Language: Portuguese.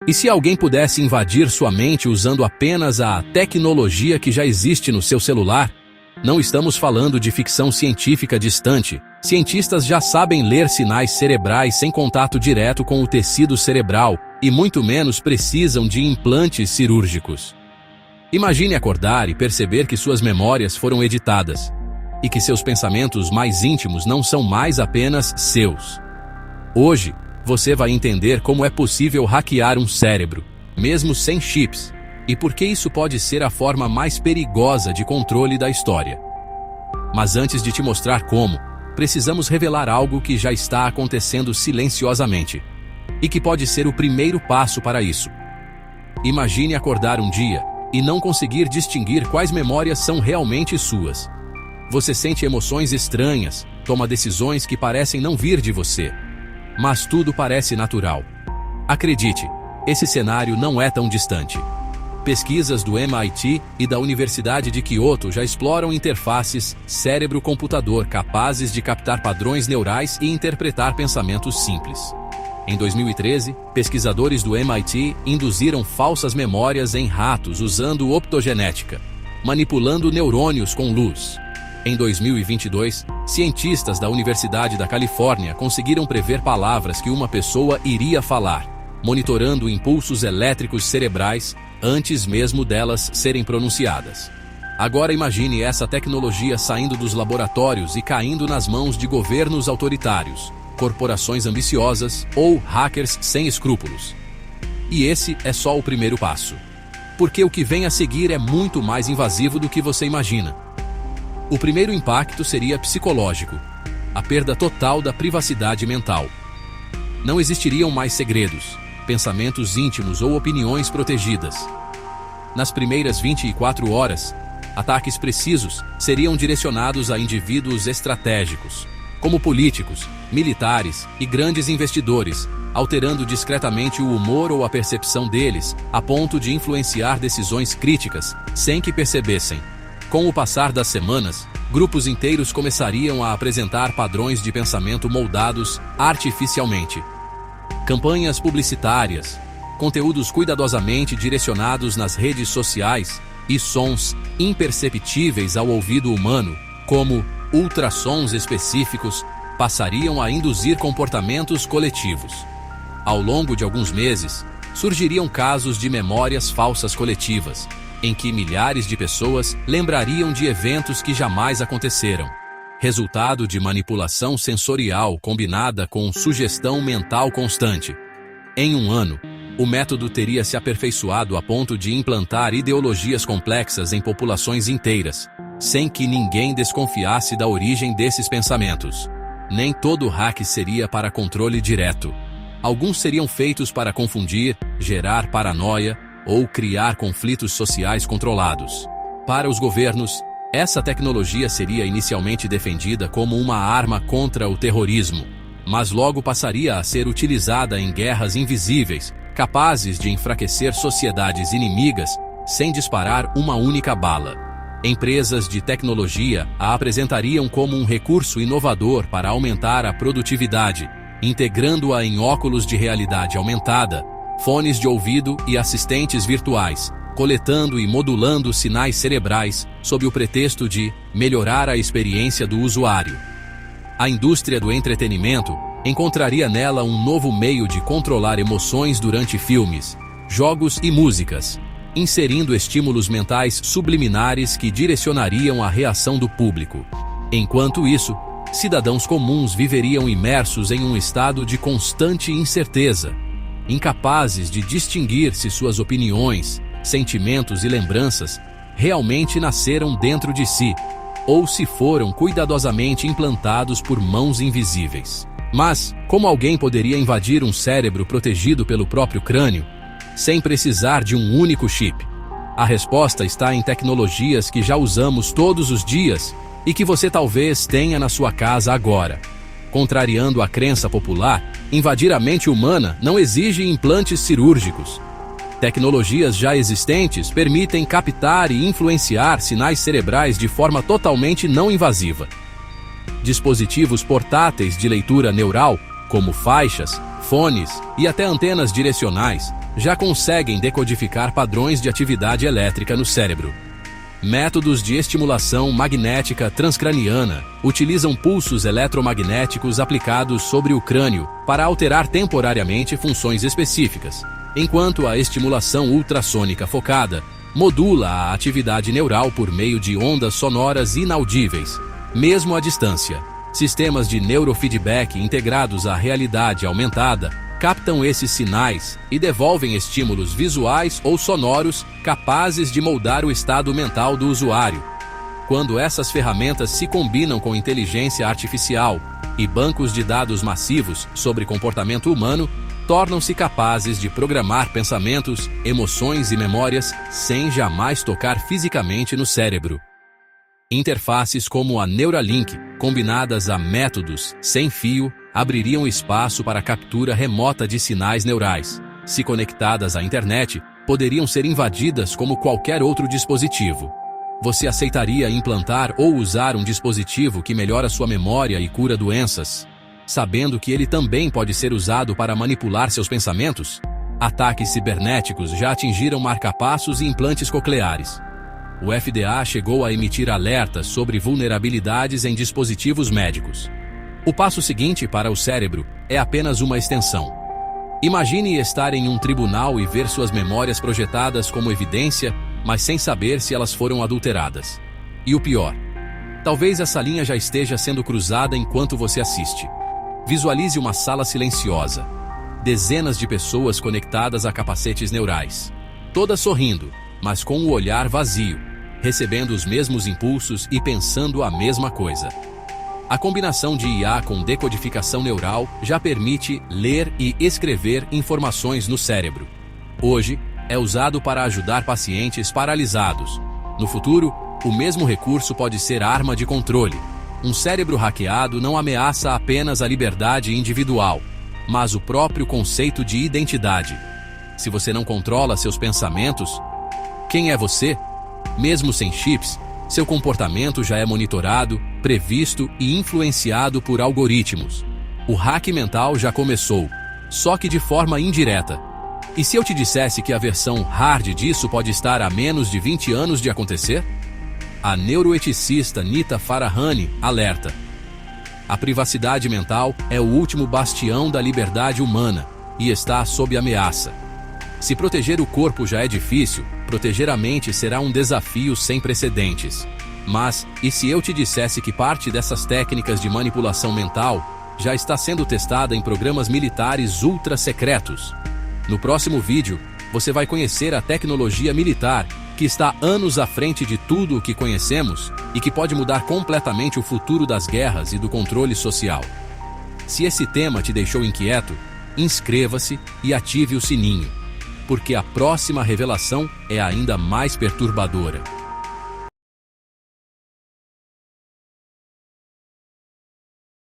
E se alguém pudesse invadir sua mente usando apenas a tecnologia que já existe no seu celular? Não estamos falando de ficção científica distante. Cientistas já sabem ler sinais cerebrais sem contato direto com o tecido cerebral e muito menos precisam de implantes cirúrgicos. Imagine acordar e perceber que suas memórias foram editadas e que seus pensamentos mais íntimos não são mais apenas seus. Hoje, você vai entender como é possível hackear um cérebro, mesmo sem chips, e por que isso pode ser a forma mais perigosa de controle da história. Mas antes de te mostrar como, precisamos revelar algo que já está acontecendo silenciosamente, e que pode ser o primeiro passo para isso. Imagine acordar um dia e não conseguir distinguir quais memórias são realmente suas. Você sente emoções estranhas, toma decisões que parecem não vir de você. Mas tudo parece natural. Acredite, esse cenário não é tão distante. Pesquisas do MIT e da Universidade de Kyoto já exploram interfaces cérebro-computador capazes de captar padrões neurais e interpretar pensamentos simples. Em 2013, pesquisadores do MIT induziram falsas memórias em ratos usando optogenética, manipulando neurônios com luz. Em 2022, cientistas da Universidade da Califórnia conseguiram prever palavras que uma pessoa iria falar, monitorando impulsos elétricos cerebrais antes mesmo delas serem pronunciadas. Agora imagine essa tecnologia saindo dos laboratórios e caindo nas mãos de governos autoritários, corporações ambiciosas ou hackers sem escrúpulos. E esse é só o primeiro passo. Porque o que vem a seguir é muito mais invasivo do que você imagina. O primeiro impacto seria psicológico, a perda total da privacidade mental. Não existiriam mais segredos, pensamentos íntimos ou opiniões protegidas. Nas primeiras 24 horas, ataques precisos seriam direcionados a indivíduos estratégicos, como políticos, militares e grandes investidores, alterando discretamente o humor ou a percepção deles, a ponto de influenciar decisões críticas, sem que percebessem. Com o passar das semanas, grupos inteiros começariam a apresentar padrões de pensamento moldados artificialmente. Campanhas publicitárias, conteúdos cuidadosamente direcionados nas redes sociais e sons imperceptíveis ao ouvido humano, como ultrassons específicos, passariam a induzir comportamentos coletivos. Ao longo de alguns meses, surgiriam casos de memórias falsas coletivas, em que milhares de pessoas lembrariam de eventos que jamais aconteceram, resultado de manipulação sensorial combinada com sugestão mental constante. Em um ano, o método teria se aperfeiçoado a ponto de implantar ideologias complexas em populações inteiras, sem que ninguém desconfiasse da origem desses pensamentos. Nem todo hack seria para controle direto. Alguns seriam feitos para confundir, gerar paranoia ou criar conflitos sociais controlados. Para os governos, essa tecnologia seria inicialmente defendida como uma arma contra o terrorismo, mas logo passaria a ser utilizada em guerras invisíveis, capazes de enfraquecer sociedades inimigas sem disparar uma única bala. Empresas de tecnologia a apresentariam como um recurso inovador para aumentar a produtividade, integrando-a em óculos de realidade aumentada, fones de ouvido e assistentes virtuais, coletando e modulando sinais cerebrais sob o pretexto de melhorar a experiência do usuário. A indústria do entretenimento encontraria nela um novo meio de controlar emoções durante filmes, jogos e músicas, inserindo estímulos mentais subliminares que direcionariam a reação do público. Enquanto isso, cidadãos comuns viveriam imersos em um estado de constante incerteza, incapazes de distinguir se suas opiniões, sentimentos e lembranças realmente nasceram dentro de si, ou se foram cuidadosamente implantados por mãos invisíveis. Mas, como alguém poderia invadir um cérebro protegido pelo próprio crânio, sem precisar de um único chip? A resposta está em tecnologias que já usamos todos os dias e que você talvez tenha na sua casa agora. Contrariando a crença popular, invadir a mente humana não exige implantes cirúrgicos. Tecnologias já existentes permitem captar e influenciar sinais cerebrais de forma totalmente não invasiva. Dispositivos portáteis de leitura neural, como faixas, fones e até antenas direcionais, já conseguem decodificar padrões de atividade elétrica no cérebro. Métodos de estimulação magnética transcraniana utilizam pulsos eletromagnéticos aplicados sobre o crânio para alterar temporariamente funções específicas, enquanto a estimulação ultrassônica focada modula a atividade neural por meio de ondas sonoras inaudíveis, mesmo à distância. Sistemas de neurofeedback integrados à realidade aumentada captam esses sinais e devolvem estímulos visuais ou sonoros capazes de moldar o estado mental do usuário. Quando essas ferramentas se combinam com inteligência artificial e bancos de dados massivos sobre comportamento humano, tornam-se capazes de programar pensamentos, emoções e memórias sem jamais tocar fisicamente no cérebro. Interfaces como a Neuralink, combinadas a métodos sem fio, abririam espaço para a captura remota de sinais neurais. Se conectadas à internet, poderiam ser invadidas como qualquer outro dispositivo. Você aceitaria implantar ou usar um dispositivo que melhora sua memória e cura doenças, sabendo que ele também pode ser usado para manipular seus pensamentos? Ataques cibernéticos já atingiram marcapassos e implantes cocleares. O FDA chegou a emitir alertas sobre vulnerabilidades em dispositivos médicos. O passo seguinte para o cérebro é apenas uma extensão. Imagine estar em um tribunal e ver suas memórias projetadas como evidência, mas sem saber se elas foram adulteradas. E o pior, talvez essa linha já esteja sendo cruzada enquanto você assiste. Visualize uma sala silenciosa. Dezenas de pessoas conectadas a capacetes neurais. Todas sorrindo, mas com o olhar vazio, recebendo os mesmos impulsos e pensando a mesma coisa. A combinação de IA com decodificação neural já permite ler e escrever informações no cérebro. Hoje, é usado para ajudar pacientes paralisados. No futuro, o mesmo recurso pode ser arma de controle. Um cérebro hackeado não ameaça apenas a liberdade individual, mas o próprio conceito de identidade. Se você não controla seus pensamentos, quem é você? Mesmo sem chips, seu comportamento já é monitorado, previsto e influenciado por algoritmos. O hack mental já começou, só que de forma indireta. E se eu te dissesse que a versão hard disso pode estar a menos de 20 anos de acontecer? A neuroeticista Nita Farahany alerta: a privacidade mental é o último bastião da liberdade humana e está sob ameaça. Se proteger o corpo já é difícil, proteger a mente será um desafio sem precedentes. Mas, e se eu te dissesse que parte dessas técnicas de manipulação mental já está sendo testada em programas militares ultra secretos? No próximo vídeo, você vai conhecer a tecnologia militar que está anos à frente de tudo o que conhecemos e que pode mudar completamente o futuro das guerras e do controle social. Se esse tema te deixou inquieto, inscreva-se e ative o sininho, porque a próxima revelação é ainda mais perturbadora.